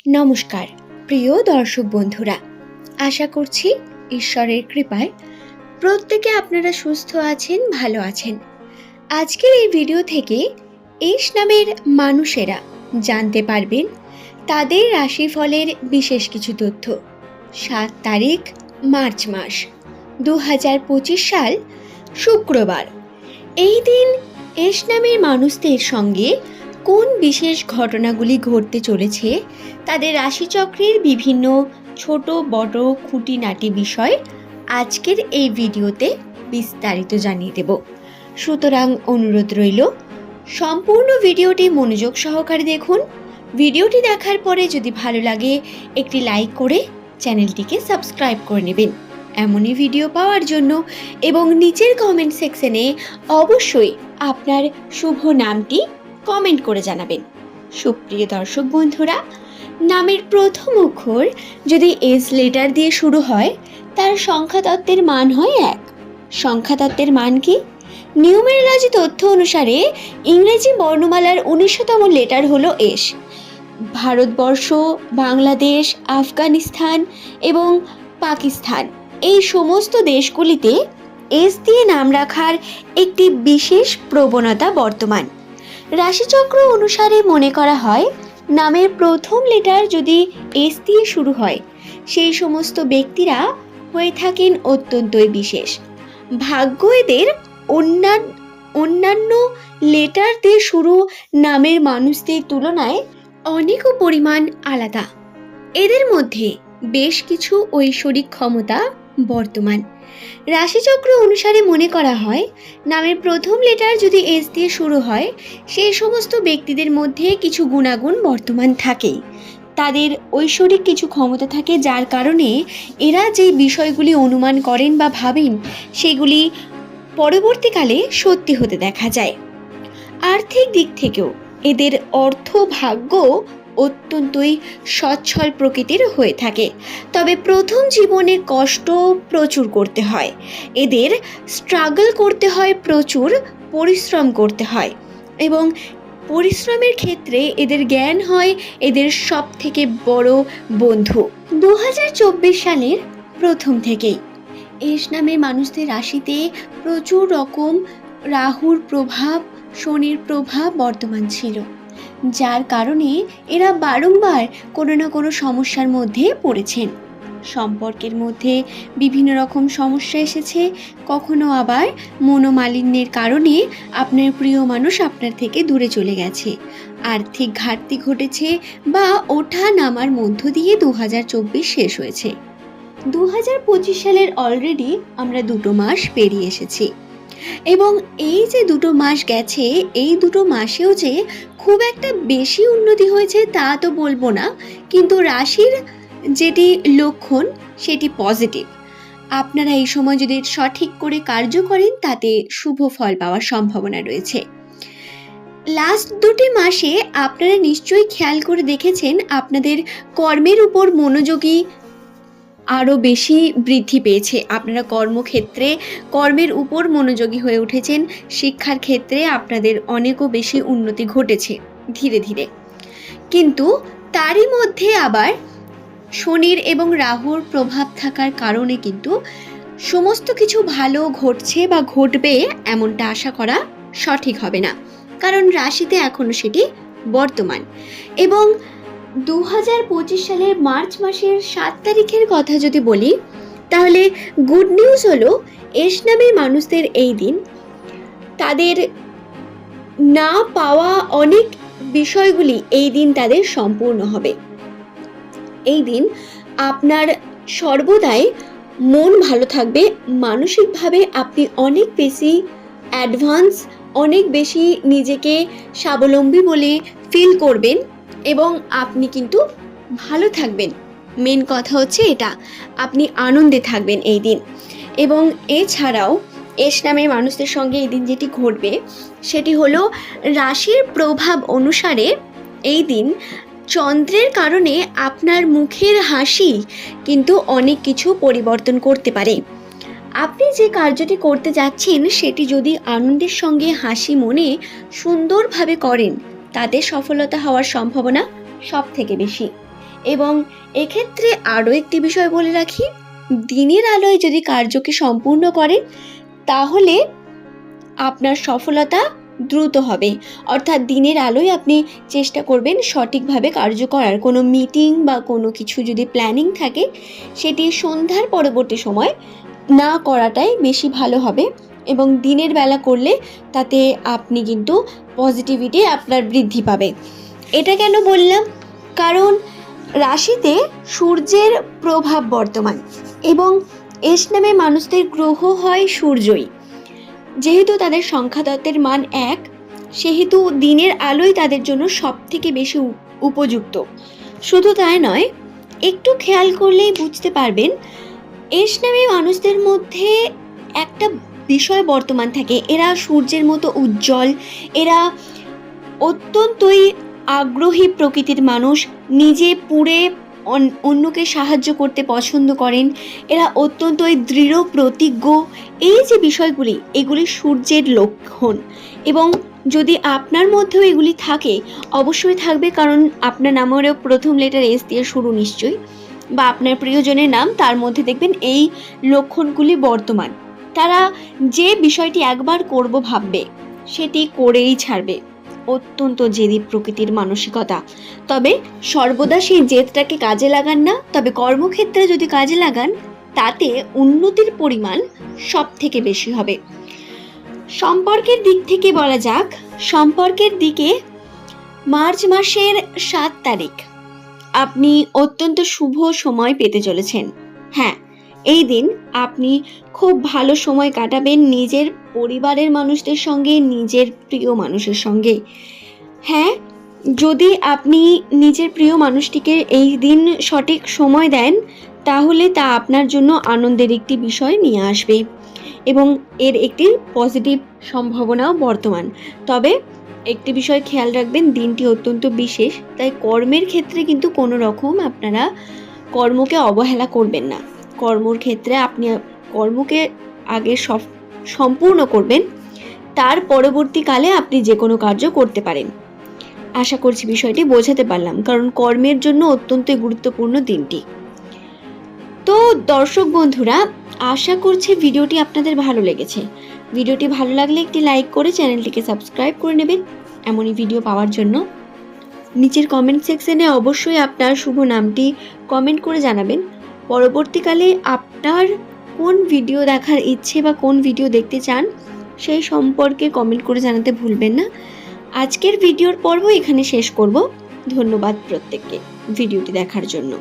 নমস্কার প্রিয় দর্শক বন্ধুরা, আশা করছি ঈশ্বরের কৃপায় প্রত্যেকে আপনারা সুস্থ আছেন, ভালো আছেন। আজকের এই ভিডিও থেকে এস নামের মানুষেরা জানতে পারবেন তাদের রাশিফলের বিশেষ কিছু তথ্য। 7 তারিখ মার্চ মাস 2025 সাল শুক্রবার। এই দিন এস নামের মানুষদের সঙ্গে কোন বিশেষ ঘটনাগুলি ঘটতে চলেছে, তাদের রাশিচক্রের বিভিন্ন ছোট বড় খুঁটিনাটি বিষয় আজকের এই ভিডিওতে বিস্তারিত জানিয়ে দেব। সুতরাং অনুরোধ রইল সম্পূর্ণ ভিডিওটি মনোযোগ সহকারে দেখুন। ভিডিওটি দেখার পরে যদি ভালো লাগে একটি লাইক করে চ্যানেলটিকে সাবস্ক্রাইব করে নেবেন এমনই ভিডিও পাওয়ার জন্য, এবং নিচের কমেন্ট সেকশনে অবশ্যই আপনার শুভ নামটি কমেন্ট করে জানাবেন। সুপ্রিয় দর্শক বন্ধুরা, নামের প্রথম অক্ষর যদি এস লেটার দিয়ে শুরু হয় তার সংখ্যাতত্ত্বের মান হয় 1। সংখ্যাতত্ত্বের মান কি? নিউমেরোলজি তথ্য অনুসারে ইংরেজি বর্ণমালার 19তম লেটার হলো এস। ভারতবর্ষ, বাংলাদেশ, আফগানিস্তান এবং পাকিস্তান এই সমস্ত দেশগুলিতে এস দিয়ে নাম রাখার একটি বিশেষ প্রবণতা বর্তমান। রাশিচক্র অনুসারে মনে করা হয় নামের প্রথম লেটার যদি এস দিয়ে শুরু হয় সেই সমস্ত ব্যক্তিরা হয়ে থাকেন অত্যন্তই বিশেষ। ভাগ্য এদের অন্যান্য লেটার দিয়ে শুরু নামের মানুষদের তুলনায় অনেক পরিমাণ আলাদা। এদের মধ্যে বেশ কিছু ঐশ্বরিক ক্ষমতা বর্তমান। রাশিচক্র অনুসারে মনে করা হয় নামের প্রথম লেটার যদি এস দিয়ে শুরু হয় সেই সমস্ত ব্যক্তিদের মধ্যে কিছু গুণাগুণ বর্তমান থাকেই। তাদের ঐশ্বরিক কিছু ক্ষমতা থাকে, যার কারণে এরা যে বিষয়গুলি অনুমান করেন বা ভাবেন সেগুলি পরবর্তীকালে সত্যি হতে দেখা যায়। আর্থিক দিক থেকেও এদের অর্থ ভাগ্য অত্যন্তই সচ্ছল প্রকৃতির হয়ে থাকে। তবে প্রথম জীবনে কষ্ট প্রচুর করতে হয়, এদের স্ট্রাগল করতে হয়, প্রচুর পরিশ্রম করতে হয়, এবং পরিশ্রমের ক্ষেত্রে এদের জ্ঞান হয় এদের সব থেকে বড় বন্ধু। 2024 সালের প্রথম থেকেই এস নামের মানুষদের রাশিতে প্রচুর রকম রাহুর প্রভাব, শনির প্রভাব বর্তমান ছিল, যার কারণে এরা বারংবার কোনো না কোনো সমস্যার মধ্যে পড়েছেন। সম্পর্কের মধ্যে বিভিন্ন রকম সমস্যা এসেছে, কখনো আবার মনোমালিন্যের কারণে আপনার প্রিয় মানুষ আপনার থেকে দূরে চলে গেছে, আর্থিক ঘাটতি ঘটেছে, বা ওঠা নামার মধ্য দিয়ে 2024 শেষ হয়েছে। 2025 সালের অলরেডি আমরা 2 মাস পেরিয়ে এসেছি, এবং এই যে 2 মাস গেছে এই 2 মাসেও যে খুব একটা বেশি উন্নতি হয়েছে তা তো বলবো না, কিন্তু রাশির যেটি লক্ষণ সেটি পজিটিভ। আপনারা এই সময় যদি সঠিক করে কার্য করেন তাতে শুভ ফল পাওয়ার সম্ভাবনা রয়েছে। লাস্ট 2 মাসে আপনারা নিশ্চয়ই খেয়াল করে দেখেছেন আপনাদের কর্মের উপর মনোযোগী আরও বেশি বৃদ্ধি পেয়েছে। আপনারা কর্মক্ষেত্রে কর্মের উপর মনোযোগী হয়ে উঠেছেন, শিক্ষার ক্ষেত্রে আপনাদের অনেকও বেশি উন্নতি ঘটেছে ধীরে ধীরে। কিন্তু তারই মধ্যে আবার শনির এবং রাহুর প্রভাব থাকার কারণে কিন্তু সমস্ত কিছু ভালো ঘটছে বা ঘটবে এমনটা আশা করা সঠিক হবে না, কারণ রাশিতে এখনো সেটি বর্তমান। এবং 2025 সালের মার্চ মাসের 7 তারিখের কথা যদি বলি তাহলে গুড নিউজ হলো এস নামের মানুষদের এই দিন তাদের না পাওয়া অনেক বিষয়গুলি এই দিন তাদের সম্পূর্ণ হবে। এই দিন আপনার সর্বদাই মন ভালো থাকবে, মানসিকভাবে আপনি অনেক বেশি অ্যাডভান্স, অনেক বেশি নিজেকে স্বাবলম্বী বলে ফিল করবেন, এবং আপনি কিন্তু ভালো থাকবেন। মেন কথা হচ্ছে এটা, আপনি আনন্দে থাকবেন এই দিন। এবং এছাড়াও এস নামের মানুষদের সঙ্গে এই দিন যেটি ঘটবে সেটি হলো রাশির প্রভাব অনুসারে এই দিন চন্দ্রের কারণে আপনার মুখের হাসি কিন্তু অনেক কিছু পরিবর্তন করতে পারে। আপনি যে কার্যটি করতে যাচ্ছেন সেটি যদি আনন্দের সঙ্গে হাসি মনে সুন্দরভাবে করেন তাতে সফলতা হওয়ার সম্ভাবনা সব থেকে বেশি। এবং এক্ষেত্রে আরও একটি বিষয় বলে রাখি, দিনের আলোয় যদি কার্যকে সম্পূর্ণ করেন তাহলে আপনার সফলতা দ্রুত হবে। অর্থাৎ দিনের আলোয় আপনি চেষ্টা করবেন সঠিকভাবে কার্য করার। কোনো মিটিং বা কোনো কিছু যদি প্ল্যানিং থাকে সেটি সন্ধ্যার পরবর্তী সময় না করাটাই বেশি ভালো হবে, এবং দিনের বেলা করলে তাতে আপনি কিন্তু পজিটিভিটি আপনার বৃদ্ধি পাবে। এটা কেন বললাম? কারণ রাশিতে সূর্যের প্রভাব বর্তমান, এবং এস নামে মানুষদের গ্রহ হয় সূর্যই। যেহেতু তাদের সংখ্যাতত্ত্বের মান 1, সেহেতু দিনের আলোই তাদের জন্য সব থেকে বেশি উপযুক্ত। শুধু তাই নয়, একটু খেয়াল করলেই বুঝতে পারবেন এস নামে মানুষদের মধ্যে একটা বিষয় বর্তমান থাকে। এরা সূর্যের মতো উজ্জ্বল, এরা অত্যন্তই আগ্রহী প্রকৃতির মানুষ, নিজে পুড়ে অন্যকে সাহায্য করতে পছন্দ করেন, এরা অত্যন্তই দৃঢ় প্রতিজ্ঞ। এই যে বিষয়গুলি, এগুলি সূর্যের লক্ষণ, এবং যদি আপনার মধ্যেও এগুলি থাকে, অবশ্যই থাকবে, কারণ আপনার নামেরও প্রথম লেটার এস দিয়ে শুরু নিশ্চয়ই, বা আপনার প্রিয়জনের নাম, তার মধ্যে দেখবেন এই লক্ষণগুলি বর্তমান। তারা যে বিষয়টি একবার করব ভাববে সেটি করেই ছাড়বে। অত্যন্ত জেদি প্রকৃতির মানসিকতা। তবে সর্বদা সেই জেদটাকে কাজে লাগান না, তবে কর্মক্ষেত্রে যদি কাজে লাগান তাতে উন্নতির পরিমাণ সব থেকে বেশি হবে। সম্পর্কের দিক থেকে বলা যাক, সম্পর্কের দিকে মার্চ মাসের 7 তারিখ আপনি অত্যন্ত শুভ সময় পেতে চলেছেন। হ্যাঁ, এই দিন আপনি খুব ভালো সময় কাটাবেন নিজের পরিবারের মানুষদের সঙ্গে, নিজের প্রিয় মানুষের সঙ্গে। হ্যাঁ, যদি আপনি নিজের প্রিয় মানুষটিকে এই দিন সঠিক সময় দেন তাহলে তা আপনার জন্য আনন্দের একটি বিষয় নিয়ে আসবে, এবং এর একটি পজিটিভ সম্ভাবনাও বর্তমান। তবে একটি বিষয় খেয়াল রাখবেন, দিনটি অত্যন্ত বিশেষ, তাই কর্মের ক্ষেত্রে কিন্তু কোনো রকম আপনারা কর্মকে অবহেলা করবেন না। কর্মর ক্ষেত্রে আপনি কর্মকে আগে সম্পূর্ণ করবেন, তার পরবর্তীকালে আপনি যে কোনো কার্য করতে পারেন। আশা করছি বিষয়টি বোঝাতে পারলাম, কারণ কর্মের জন্য অত্যন্ত গুরুত্বপূর্ণ দিনটি। তো দর্শক বন্ধুরা, আশা করছি ভিডিওটি আপনাদের ভালো লেগেছে। ভিডিওটি ভালো লাগলে একটি লাইক করে চ্যানেলটিকে সাবস্ক্রাইব করে নেবেন এমনই ভিডিও পাওয়ার জন্য। নিচের কমেন্ট সেকশনে অবশ্যই আপনার শুভ নামটি কমেন্ট করে জানাবেন। পরবর্তীকালে আপনার কোন ভিডিও দেখার ইচ্ছে বা কোন ভিডিও দেখতে চান সেই সম্পর্কে কমেন্ট করে জানাতে ভুলবেন না। আজকের ভিডিওর পর্ব এখানে শেষ করব। ধন্যবাদ প্রত্যেককে ভিডিওটি দেখার জন্য।